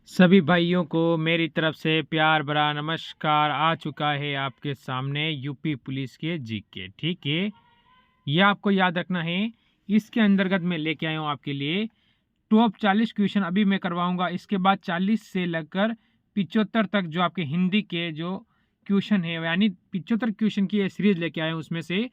सभी भाइयों को मेरी तरफ से प्यार भरा नमस्कार। आ चुका है आपके सामने यूपी पुलिस के जीके। ठीक है, ये आपको याद रखना है। इसके अंतर्गत मैं लेके आया हूँ आपके लिए टॉप 40 क्वेश्चन अभी मैं करवाऊंगा। इसके बाद 40 से लेकर 75 तक जो आपके हिंदी के जो क्वेश्चन है, यानी 75 क्वेश्चन की ये सीरीज लेके आए हैं। उसमें से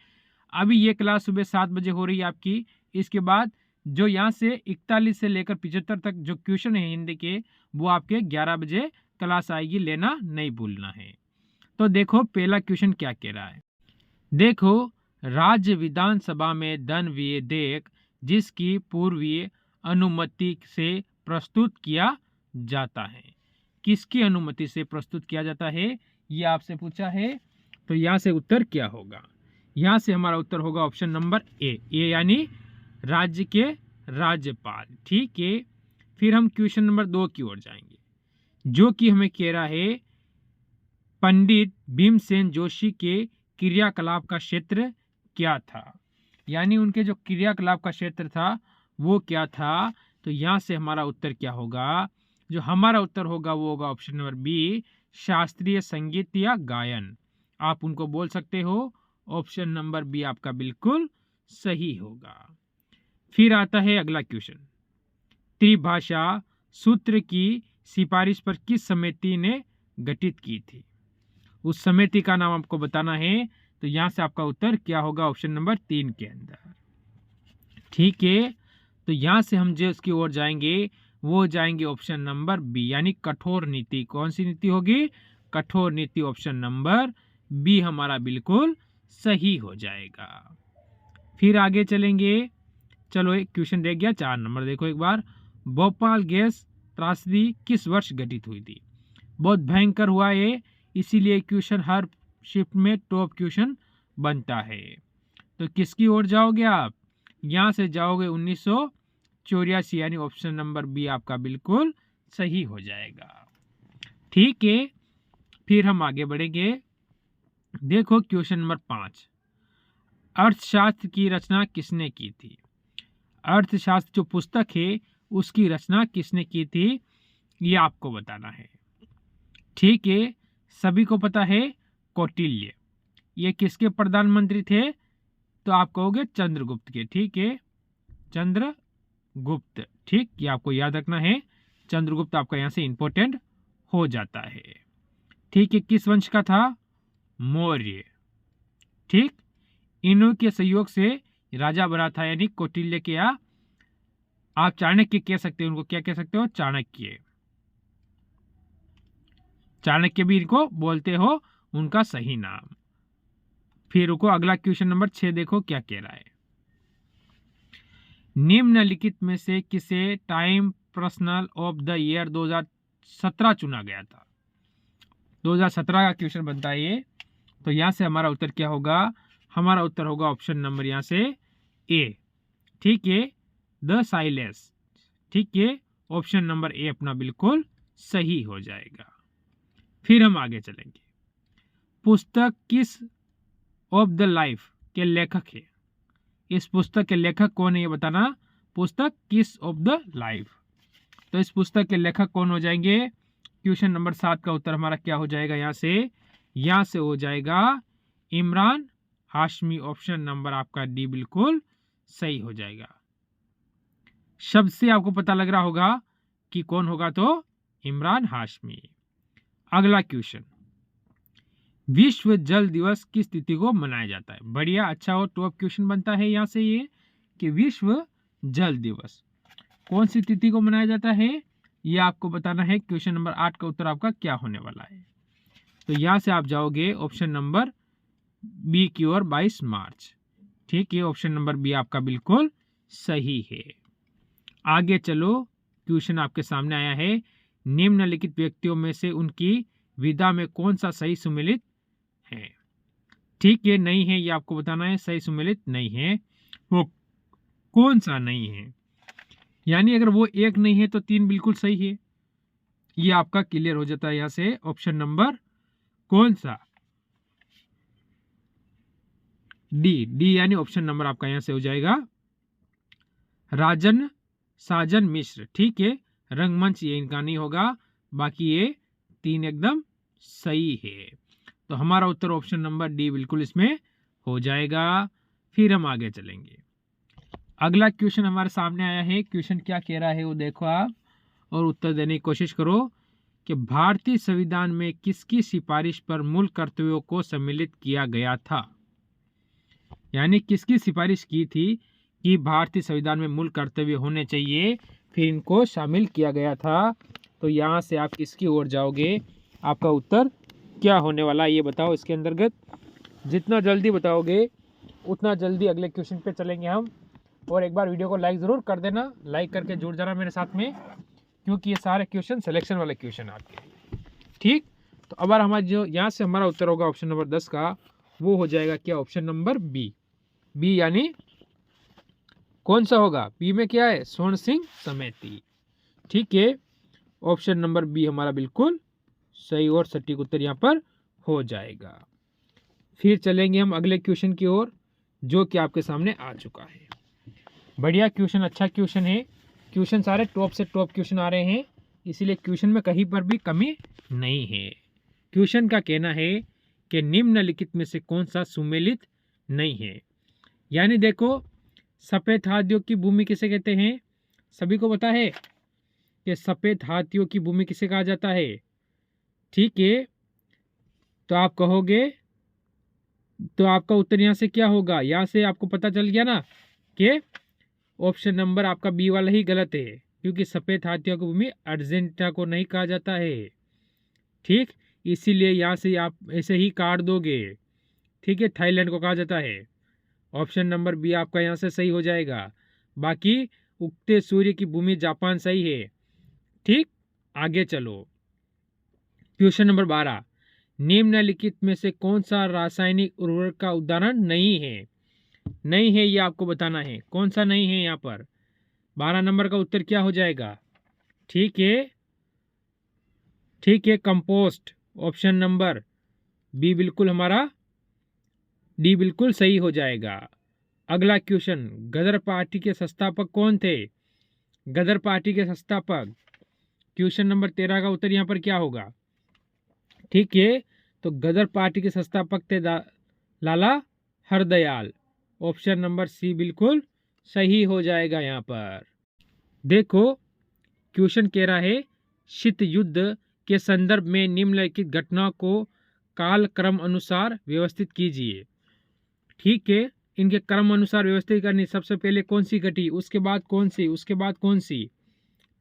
अभी ये क्लास सुबह 7 बजे हो रही है आपकी। इसके बाद जो यहाँ से 41 से लेकर 75 तक जो क्वेश्चन है हिंदी के, वो आपके 11 बजे क्लास आएगी, लेना नहीं भूलना है। तो देखो पहला क्वेश्चन क्या कह रहा है। देखो, राज्य विधानसभा में धन विधेयक जिसकी पूर्वीय अनुमति से प्रस्तुत किया जाता है, किसकी अनुमति से प्रस्तुत किया जाता है, ये आपसे पूछा है। तो यहाँ से उत्तर क्या होगा? यहाँ से हमारा उत्तर होगा ऑप्शन नंबर ए यानी राज्य के राज्यपाल। ठीक है, फिर हम क्वेश्चन नंबर 2 की ओर जाएंगे, जो कि हमें कह रहा है पंडित भीमसेन जोशी के क्रियाकलाप का क्षेत्र क्या था, यानी उनके जो क्रियाकलाप का क्षेत्र था वो क्या था। तो यहाँ से हमारा उत्तर क्या होगा? जो हमारा उत्तर होगा वो होगा ऑप्शन नंबर बी, शास्त्रीय संगीत या गायन। आप उनको बोल सकते हो। ऑप्शन नंबर बी आपका बिल्कुल सही होगा। फिर आता है अगला क्वेश्चन, त्रिभाषा सूत्र की सिफारिश पर किस समिति ने गठित की थी? उस समिति का नाम आपको बताना है। तो यहां से आपका उत्तर क्या होगा? ऑप्शन नंबर 3 के अंदर। ठीक है, तो यहां से हम जो इसकी ओर जाएंगे वो जाएंगे ऑप्शन नंबर बी, यानी कठोर नीति। कौन सी नीति होगी? कठोर नीति। ऑप्शन नंबर बी हमारा बिल्कुल सही हो जाएगा। फिर आगे चलेंगे। चलो एक क्वेश्चन देख गया, 4 नंबर देखो एक बार। भोपाल गैस त्रासदी किस वर्ष घटित हुई थी? बहुत भयंकर हुआ है, इसीलिए क्वेश्चन हर शिफ्ट में टॉप क्वेश्चन बनता है। तो किसकी ओर जाओगे आप? यहाँ से जाओगे 1984, यानी ऑप्शन नंबर बी आपका बिल्कुल सही हो जाएगा। ठीक है, फिर हम आगे बढ़ेंगे। देखो क्वेश्चन नंबर 5, अर्थशास्त्र की रचना किसने की थी? अर्थशास्त्र जो पुस्तक है उसकी रचना किसने की थी, ये आपको बताना है। ठीक है, सभी को पता है कौटिल्य। ये किसके प्रधानमंत्री थे? तो आप कहोगे चंद्रगुप्त के। ठीक है, चंद्रगुप्त। ठीक, ये आपको याद रखना है। चंद्रगुप्त आपका यहाँ से इंपॉर्टेंट हो जाता है। ठीक है, किस वंश का था? मौर्य। ठीक, इन्हीं के सहयोग से राजा बना था, यानी कौटिल्य के। या आप चाणक्य कह सकते हो, उनको क्या कह सकते हो? चाणक्य। चाणक्य भी इनको बोलते हो, उनका सही नाम। फिर रुको, अगला क्वेश्चन नंबर 6 देखो क्या कह रहा है। निम्नलिखित में से किसे time personal of the year 2017 चुना गया था? 2017 का क्वेश्चन बनता है ये। तो यहां से हमारा उत्तर क्या होगा? हमारा उत्तर होगा ऑप्शन नंबर यहां से ए। ठीक है, द साइलेंस। ठीक है, ऑप्शन नंबर ए अपना बिल्कुल सही हो जाएगा। फिर हम आगे चलेंगे। पुस्तक किस ऑफ द लाइफ के लेखक है? इस पुस्तक के लेखक कौन है ये बताना। पुस्तक किस ऑफ द लाइफ। तो इस पुस्तक के लेखक कौन हो जाएंगे? क्वेश्चन नंबर 7 का उत्तर हमारा क्या हो जाएगा? यहाँ से हो जाएगा इमरान हाशमी। ऑप्शन नंबर आपका डी बिल्कुल सही हो जाएगा। शब्द से आपको पता लग रहा होगा कि कौन होगा, तो इमरान हाशमी। अगला क्वेश्चन, विश्व जल दिवस किस तिथि को मनाया जाता है? बढ़िया, अच्छा हो, टॉप क्वेश्चन बनता है यहाँ से ये कि विश्व जल दिवस कौन सी तिथि को मनाया जाता है, ये आपको बताना है। क्वेश्चन नंबर 8 का उत्तर आपका क्या होने वाला है? तो यहाँ से आप जाओगे ऑप्शन नंबर बी की ओर, 22 मार्च। ठीक है, ऑप्शन नंबर बी आपका बिल्कुल सही है। आगे चलो, क्वेश्चन आपके सामने आया है, निम्नलिखित व्यक्तियों में से उनकी विधा में कौन सा सही सुमेलित है? ठीक है, नहीं है, ये आपको बताना है। सही सुमेलित नहीं है, वो कौन सा नहीं है? यानी अगर वो एक नहीं है तो 3 बिल्कुल सही है। ये आपका क्लियर हो जाता है यहां से। ऑप्शन नंबर कौन सा? डी यानी ऑप्शन नंबर आपका यहां से हो जाएगा राजन साजन मिश्र। ठीक है, रंगमंच ये इनका नहीं होगा, बाकी ये 3 एकदम सही है। तो हमारा उत्तर ऑप्शन नंबर डी बिल्कुल इसमें हो जाएगा। फिर हम आगे चलेंगे। अगला क्वेश्चन हमारे सामने आया है। क्वेश्चन क्या कह रहा है वो देखो आप और उत्तर देने की कोशिश करो कि भारतीय संविधान में किसकी सिफारिश पर मूल कर्तव्यों को सम्मिलित किया गया था। यानी किसकी सिफारिश की थी कि भारतीय संविधान में मूल कर्तव्य होने चाहिए, फिर इनको शामिल किया गया था। तो यहाँ से आप किसकी ओर जाओगे, आपका उत्तर क्या होने वाला है ये बताओ। इसके अंतर्गत जितना जल्दी बताओगे उतना जल्दी अगले क्वेश्चन पे चलेंगे हम। और एक बार वीडियो को लाइक ज़रूर कर देना, लाइक करके जुड़ जाना मेरे साथ में, क्योंकि ये सारे क्वेश्चन सिलेक्शन वाले क्वेश्चन आपके। ठीक, तो अब हमारा जो यहाँ से हमारा उत्तर होगा ऑप्शन नंबर 10 का, वो हो जाएगा क्या, ऑप्शन नंबर बी। बी यानी कौन सा होगा, बी में क्या है, स्वर्ण सिंह समिति। ठीक है, ऑप्शन नंबर बी हमारा बिल्कुल सही और सटीक उत्तर यहाँ पर हो जाएगा। फिर चलेंगे हम अगले क्वेश्चन की ओर, जो कि आपके सामने आ चुका है। बढ़िया क्वेश्चन, अच्छा क्वेश्चन है। क्वेश्चन सारे टॉप से टॉप क्वेश्चन आ रहे हैं, इसीलिए क्वेश्चन में कहीं पर भी कमी नहीं है। क्वेश्चन का कहना है कि निम्नलिखित में से कौन सा सुमेलित नहीं है। यानी देखो, सफ़ेद हाथियों की भूमि किसे कहते हैं, सभी को पता है कि सफ़ेद हाथियों की भूमि किसे कहा जाता है। ठीक है, तो आप कहोगे, तो आपका उत्तर यहाँ से क्या होगा, यहाँ से आपको पता चल गया ना कि ऑप्शन नंबर आपका बी वाला ही गलत है, क्योंकि सफ़ेद हाथियों की भूमि अर्जेंटीना को नहीं कहा जाता है। ठीक, इसीलिए यहाँ से आप ऐसे ही काट दोगे। ठीक है, थाईलैंड को कहा जाता है। ऑप्शन नंबर बी आपका यहाँ से सही हो जाएगा। बाकी उगते सूर्य की भूमि जापान सही है। ठीक, आगे चलो। क्वेश्चन नंबर 12, निम्नलिखित में से कौन सा रासायनिक उर्वरक का उदाहरण नहीं है। नहीं है ये आपको बताना है, कौन सा नहीं है यहाँ पर। 12 नंबर का उत्तर क्या हो जाएगा। ठीक है, ठीक है, कंपोस्ट। ऑप्शन नंबर बी बिल्कुल हमारा डी बिल्कुल सही हो जाएगा। अगला क्वेश्चन, गदर पार्टी के संस्थापक कौन थे। गदर पार्टी के संस्थापक, क्वेश्चन नंबर 13 का उत्तर यहाँ पर क्या होगा। ठीक है, तो गदर पार्टी के संस्थापक थे लाला हरदयाल। ऑप्शन नंबर सी बिल्कुल सही हो जाएगा। यहाँ पर देखो, क्वेश्चन कह रहा है शीत युद्ध के संदर्भ में निम्नलिखित घटना को काल क्रम अनुसार व्यवस्थित कीजिए। ठीक है, इनके क्रम अनुसार व्यवस्थित करनी, सबसे पहले कौन सी घटी, उसके बाद कौन सी, उसके बाद कौन सी।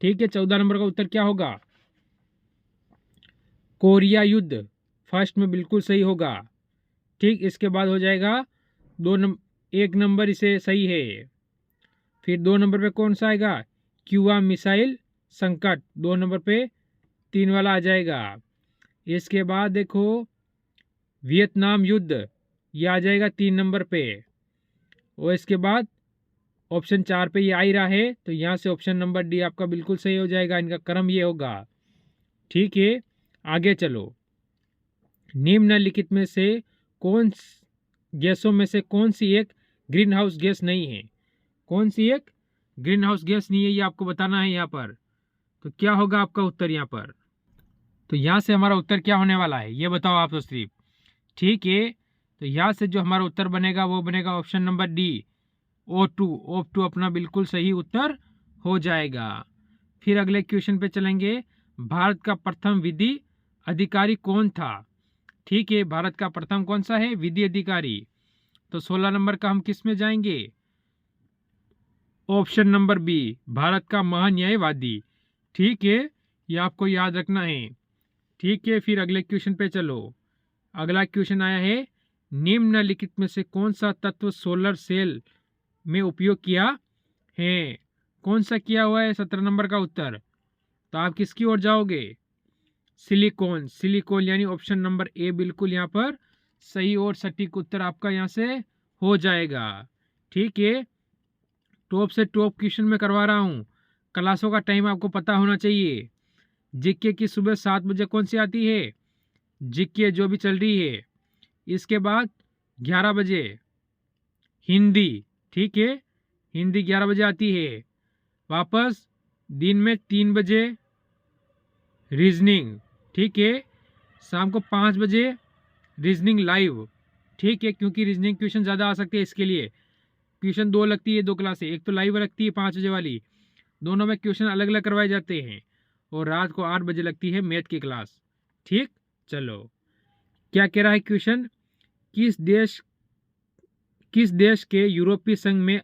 ठीक है, 14 नंबर का उत्तर क्या होगा, कोरिया युद्ध फर्स्ट में बिल्कुल सही होगा। ठीक, इसके बाद हो जाएगा 1 नंबर इसे सही है। फिर 2 नंबर पे कौन सा आएगा, क्यूबा मिसाइल संकट, 2 नंबर पे 3 वाला आ जाएगा। इसके बाद देखो वियतनाम युद्ध, ये आ जाएगा 3 नंबर पे। और इसके बाद ऑप्शन 4 पे ये आ ही रहा है, तो यहाँ से ऑप्शन नंबर डी आपका बिल्कुल सही हो जाएगा। इनका क्रम ये होगा। ठीक है, आगे चलो। निम्नलिखित में से कौन गैसों में से कौन सी एक ग्रीन हाउस गैस नहीं है। कौन सी एक ग्रीन हाउस गैस नहीं है, ये आपको बताना है यहाँ पर। तो क्या होगा आपका उत्तर यहाँ पर। तो यहाँ से हमारा उत्तर क्या होने वाला है ये बताओ आप तो सिर्फ। ठीक है, तो यहाँ से जो हमारा उत्तर बनेगा वो बनेगा option number D, O2। O2 अपना बिल्कुल सही उत्तर हो जाएगा। फिर अगले क्वेश्चन पे चलेंगे। भारत का प्रथम विधि अधिकारी कौन था। ठीक है, भारत का प्रथम कौन सा है, विधि अधिकारी। तो 16 नंबर का हम किस में जाएंगे, ऑप्शन नंबर बी, भारत का महान्यायवादी। ठीक है, ये आपको याद रखना है। ठीक है, फिर अगले क्वेश्चन पे चलो। अगला क्वेश्चन आया है, निम्नलिखित में से कौन सा तत्व सोलर सेल में उपयोग किया है। कौन सा किया हुआ है, 17 नंबर का उत्तर। तो आप किसकी ओर जाओगे, सिलिकॉन। सिलिकॉन यानी ऑप्शन नंबर ए बिल्कुल यहाँ पर सही और सटीक उत्तर आपका यहाँ से हो जाएगा। ठीक है, टॉप से टॉप क्वेश्चन में करवा रहा हूँ। क्लासों का टाइम आपको पता होना चाहिए। जीके की सुबह 7 बजे कौन सी आती है, जीके जो भी चल रही है। इसके बाद 11 बजे हिंदी। ठीक है, हिंदी 11 बजे आती है। वापस दिन में 3 बजे रीजनिंग, ठीक है। शाम को 5 बजे रीजनिंग लाइव, ठीक है, क्योंकि रीजनिंग क्वेश्चन ज़्यादा आ सकते हैं, इसके लिए ट्यूशन 2 लगती है, 2 क्लासें, एक तो लाइव लगती है 5 बजे वाली, दोनों में क्वेश्चन अलग अलग करवाए जाते हैं, और रात को 8 बजे लगती है मैथ की क्लास, ठीक। चलो, क्या कह रहा है क्वेश्चन, किस देश के यूरोपीय संघ में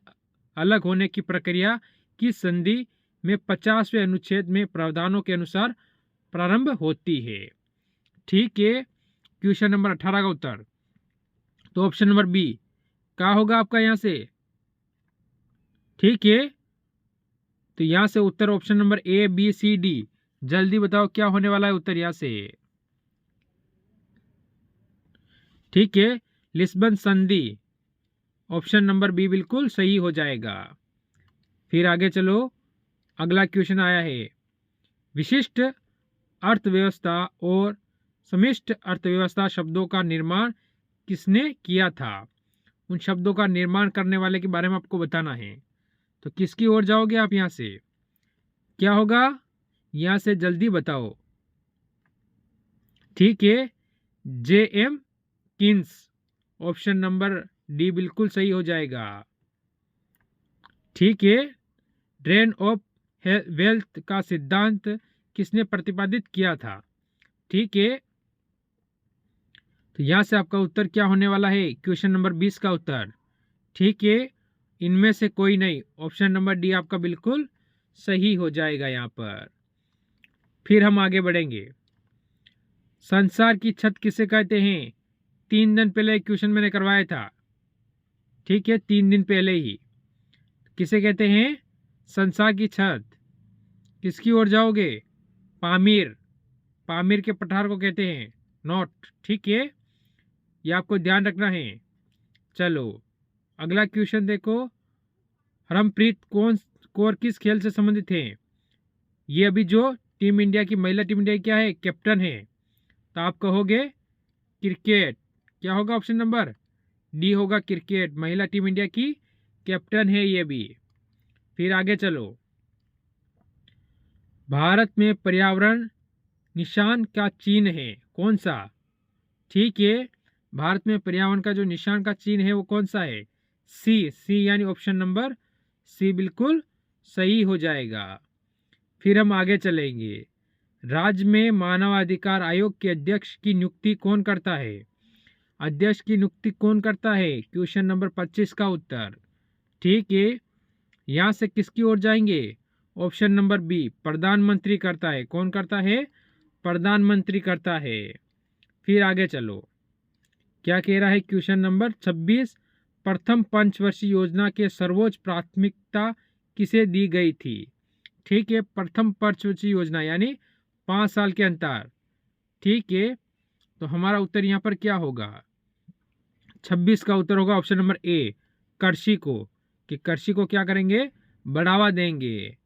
अलग होने की प्रक्रिया किस संधि में 50वें अनुच्छेद में प्रावधानों के अनुसार प्रारंभ होती है, ठीक है। क्वेश्चन नंबर 18 का उत्तर, तो ऑप्शन नंबर बी क्या होगा आपका यहां से, ठीक है। तो यहां से उत्तर option number A B C D, जल्दी बताओ क्या होने वाला है उत्तर यहां से, ठीक है। लिस्बन संधि, ऑप्शन नंबर बी बिल्कुल सही हो जाएगा। फिर आगे चलो, अगला क्वेश्चन आया है, विशिष्ट अर्थव्यवस्था और समष्टि अर्थव्यवस्था शब्दों का निर्माण किसने किया था, उन शब्दों का निर्माण करने वाले के बारे में आपको बताना है। तो किसकी ओर जाओगे आप यहां से, क्या होगा यहां से, जल्दी बताओ, ठीक है। J M Keynes, option number D बिल्कुल सही हो जाएगा, ठीक है। ड्रेन ऑफ वेल्थ का सिद्धांत किसने प्रतिपादित किया था, ठीक है। तो यहां से आपका उत्तर क्या होने वाला है, क्वेश्चन नंबर 20 का उत्तर, ठीक है। इनमें से कोई नहीं, ऑप्शन नंबर डी आपका बिल्कुल सही हो जाएगा यहां पर। फिर हम आगे बढ़ेंगे, संसार की छत किसे कहते हैं, 3 दिन पहले एक क्वेश्चन मैंने करवाया था, ठीक है, 3 दिन पहले ही। किसे कहते हैं संसार की छत, किसकी ओर जाओगे, पामीर, पामीर के पठार को कहते हैं, नॉट, ठीक है, ये आपको ध्यान रखना है। चलो, अगला क्वेश्चन देखो, हरमनप्रीत कौर किस खेल से संबंधित है, ये अभी जो टीम इंडिया की, महिला टीम इंडिया की क्या है, कैप्टन है, तो आप कहोगे क्रिकेट, क्या होगा ऑप्शन नंबर डी होगा, क्रिकेट, महिला टीम इंडिया की कैप्टन है ये भी। फिर आगे चलो, भारत में पर्यावरण निशान का चिन्ह है कौन सा, ठीक है। भारत में पर्यावरण का जो निशान का चिन्ह है वो कौन सा है, सी यानी ऑप्शन नंबर सी बिल्कुल सही हो जाएगा। फिर हम आगे चलेंगे, राज्य में मानवाधिकार आयोग के अध्यक्ष की नियुक्ति कौन करता है, अध्यक्ष की नियुक्ति कौन करता है, क्वेश्चन नंबर 25 का उत्तर, ठीक है। यहां से किसकी ओर जाएंगे, ऑप्शन नंबर बी प्रधानमंत्री करता है, कौन करता है, प्रधानमंत्री करता है। फिर आगे चलो, क्या कह रहा है क्वेश्चन नंबर 26, प्रथम पंचवर्षीय योजना के सर्वोच्च प्राथमिकता किसे दी गई थी, ठीक है, प्रथम पंचवर्षीय योजना यानी 5 साल के अंतर, ठीक है। तो हमारा उत्तर यहाँ पर क्या होगा, 26 का उत्तर होगा ऑप्शन नंबर ए कृषि को, कि कृषि को क्या करेंगे, बढ़ावा देंगे।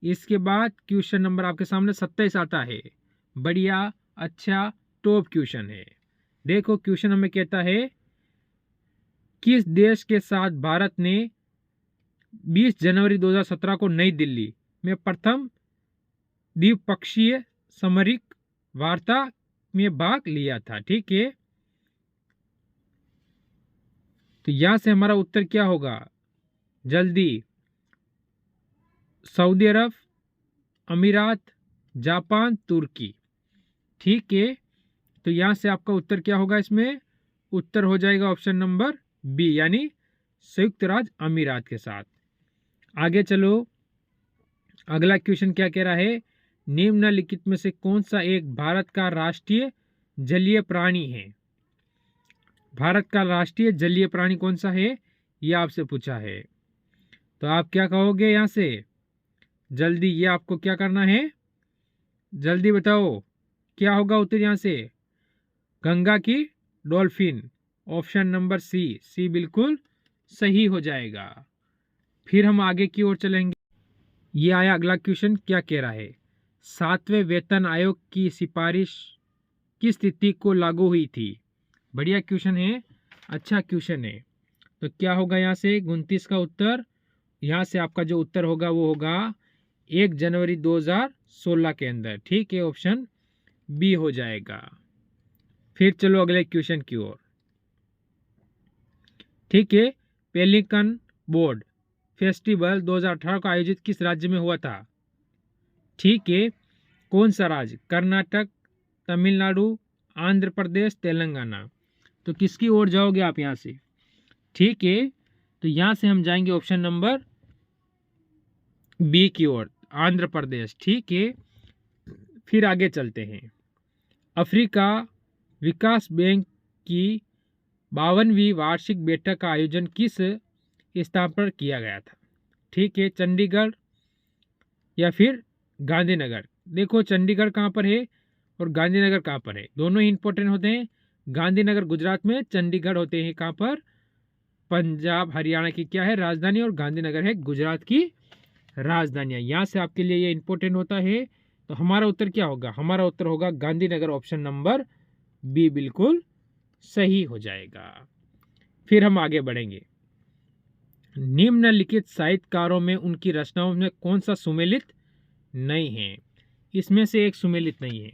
इसके बाद क्वेश्चन नंबर आपके सामने 27 आता है, बढ़िया, अच्छा, टॉप क्वेश्चन है। देखो क्वेश्चन हमें कहता है, किस देश के साथ भारत ने 20 जनवरी 2017 को नई दिल्ली में प्रथम द्विपक्षीय सामरिक वार्ता में भाग लिया था, ठीक है। तो यहां से हमारा उत्तर क्या होगा, जल्दी, सऊदी अरब, अमीरात, जापान, तुर्की, ठीक है। तो यहां से आपका उत्तर क्या होगा, इसमें उत्तर हो जाएगा ऑप्शन नंबर बी यानी संयुक्त राज्य अमीरात के साथ। आगे चलो, अगला क्वेश्चन क्या कह रहा है, निम्नलिखित में से कौन सा एक भारत का राष्ट्रीय जलीय प्राणी है, भारत का राष्ट्रीय जलीय प्राणी कौन सा है, ये आपसे पूछा है। तो आप क्या कहोगे यहां से, जल्दी, ये आपको क्या करना है, जल्दी बताओ क्या होगा उत्तर यहां से, गंगा की डॉल्फिन, ऑप्शन नंबर सी बिल्कुल सही हो जाएगा। फिर हम आगे की ओर चलेंगे, ये आया अगला क्वेश्चन, क्या कह रहा है, 7वें वेतन आयोग की सिफारिश किस स्थिति को लागू हुई थी, बढ़िया क्वेश्चन है, अच्छा क्वेश्चन है। तो क्या होगा यहाँ से 29 का उत्तर, यहाँ से आपका जो उत्तर होगा वो होगा 1 जनवरी 2016 के अंदर। ठीक है, ऑप्शन बी हो जाएगा। फिर चलो अगले क्वेश्चन की ओर। ठीक है, पेलिकन बोर्ड फेस्टिवल 2018 को आयोजित किस राज्य में हुआ था? ठीक है, कौन सा राज्य? कर्नाटक, तमिलनाडु, आंध्र प्रदेश, तेलंगाना। तो किसकी ओर जाओगे आप यहाँ से? ठीक है, तो यहाँ से हम जाएंगे ऑप्शन नंबर बी की ओर, आंध्र प्रदेश। ठीक है, फिर आगे चलते हैं। अफ्रीका विकास बैंक की 52वीं वार्षिक बैठक का आयोजन किस स्थान पर किया गया था? ठीक है, चंडीगढ़ या फिर गांधीनगर। देखो चंडीगढ़ कहाँ पर है और गांधीनगर कहाँ पर है, दोनों ही इंपॉर्टेंट होते हैं। गांधीनगर गुजरात में, चंडीगढ़ होते हैं कहाँ पर? पंजाब हरियाणा की क्या है राजधानी, और गांधीनगर है गुजरात की राजधानियाँ। यहाँ से आपके लिए ये इंपॉर्टेंट होता है। तो हमारा उत्तर क्या होगा? हमारा उत्तर होगा गांधीनगर, ऑप्शन नंबर बी बिल्कुल सही हो जाएगा। फिर हम आगे बढ़ेंगे। निम्नलिखित साहित्यकारों में उनकी रचनाओं में कौन सा सुमेलित नहीं है? इसमें से एक सुमेलित नहीं है,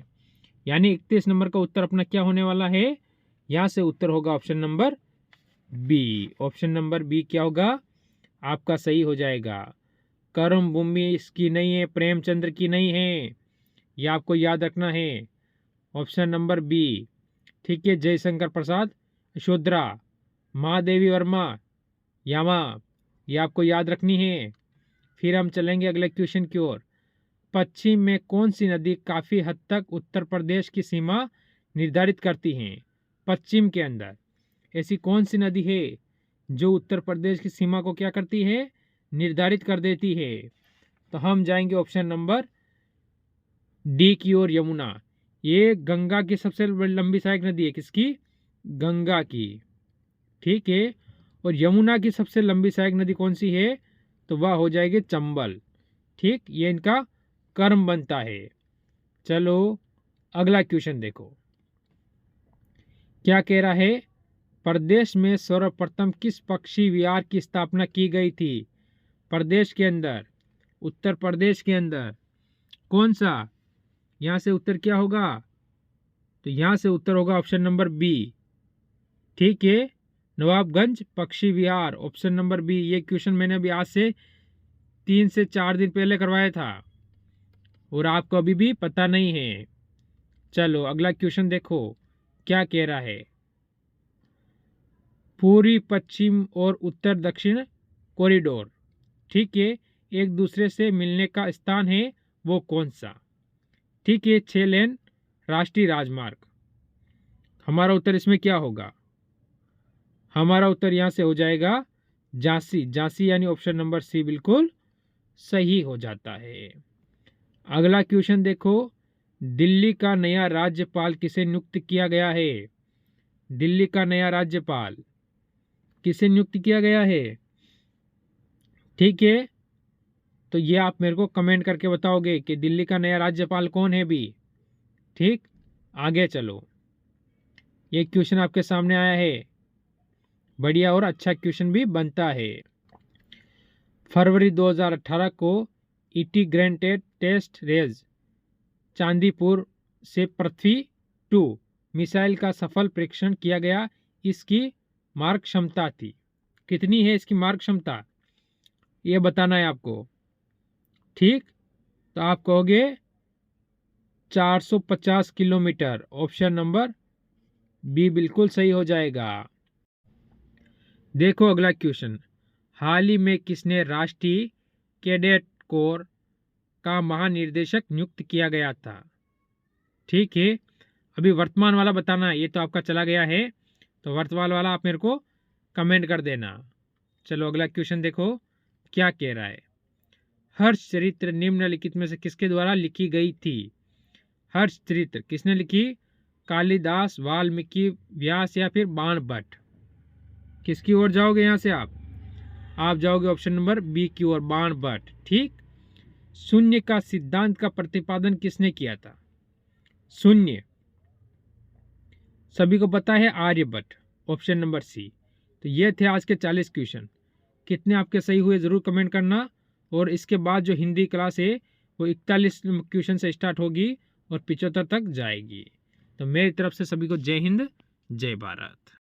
यानी 31 नंबर का उत्तर अपना क्या होने वाला है? यहाँ से उत्तर होगा option number B. Option number B क्या होगा आपका? सही हो जाएगा। कर्म भूमि इसकी नहीं है, प्रेमचंद्र की नहीं है, ये आपको याद रखना है। Option number B. ठीक है, जयशंकर प्रसाद यशोधरा, महादेवी वर्मा, यामा, ये आपको याद रखनी है। फिर हम चलेंगे अगले क्वेश्चन की ओर। पश्चिम में कौन सी नदी काफ़ी हद तक उत्तर प्रदेश की सीमा निर्धारित करती है? पश्चिम के अंदर ऐसी कौन सी नदी है जो उत्तर प्रदेश की सीमा को क्या करती है? निर्धारित कर देती है। तो हम जाएंगे ऑप्शन नंबर डी की ओर, यमुना। ये गंगा की सबसे लंबी सहायक नदी है, किसकी? गंगा की। ठीक है, और यमुना की सबसे लंबी सहायक नदी कौन सी है? तो वह हो जाएगी चंबल। ठीक, ये इनका कर्म बनता है। चलो अगला क्वेश्चन देखो, क्या कह रहा है? प्रदेश में सर्वप्रथम किस पक्षी विहार की स्थापना की गई थी? प्रदेश के अंदर, उत्तर प्रदेश के अंदर कौन सा? यहाँ से उत्तर क्या होगा? तो यहाँ से उत्तर होगा ऑप्शन नंबर बी। ठीक है, नवाबगंज पक्षी विहार, ऑप्शन नंबर बी। ये क्वेश्चन मैंने अभी आज से 3 से 4 दिन पहले करवाया था और आपको अभी भी पता नहीं है। चलो अगला क्वेश्चन देखो, क्या कह रहा है? पूर्वी पश्चिम और उत्तर दक्षिण कॉरिडोर, ठीक है, एक दूसरे से मिलने का स्थान है, वो कौन सा? ठीक है, 6 लेन राष्ट्रीय राजमार्ग। हमारा उत्तर इसमें क्या होगा? हमारा उत्तर यहाँ से हो जाएगा झांसी। झांसी यानी ऑप्शन नंबर सी बिल्कुल सही हो जाता है। अगला क्वेश्चन देखो, दिल्ली का नया राज्यपाल किसे नियुक्त किया गया है? दिल्ली का नया राज्यपाल किसे नियुक्त किया गया है? ठीक है, तो ये आप मेरे को कमेंट करके बताओगे कि दिल्ली का नया राज्यपाल कौन है भी। ठीक, आगे चलो, ये क्वेश्चन आपके सामने आया है, बढ़िया और अच्छा क्वेश्चन भी बनता है। फरवरी 2018 को इंटीग्रेटेड टेस्ट रेज चांदीपुर से पृथ्वी 2 मिसाइल का सफल परीक्षण किया गया। इसकी मारक क्षमता थी, कितनी है इसकी मारक क्षमता? ये बताना है आपको। ठीक, तो आप कहोगे 450 किलोमीटर, ऑप्शन नंबर बी बिल्कुल सही हो जाएगा। देखो अगला क्वेश्चन, हाल ही में किसने राष्ट्रीय कैडेट कोर का महानिर्देशक नियुक्त किया गया था? ठीक है, अभी वर्तमान वाला बताना है, ये तो आपका चला गया है, तो वर्तमान वाला आप मेरे को कमेंट कर देना। चलो अगला क्वेश्चन देखो, क्या कह रहा है? हर्ष चरित्र निम्नलिखित में से किसके द्वारा लिखी गई थी? हर्ष चरित्र किसने लिखी? कालिदास, वाल्मीकि, व्यास या फिर बाण भट्ट? किसकी ओर जाओगे यहाँ से आप जाओगे ऑप्शन नंबर बी की ओर, बाण भट्ट। ठीक, शून्य का सिद्धांत का प्रतिपादन किसने किया था? शून्य सभी को पता है, आर्यभट्ट, ऑप्शन नंबर सी। तो ये थे आज के 40 क्वेश्चन। कितने आपके सही हुए ज़रूर कमेंट करना, और इसके बाद जो हिंदी क्लास है वो 41 क्वेश्चन से स्टार्ट होगी और 75 तक जाएगी। तो मेरी तरफ से सभी को जय हिंद, जय भारत।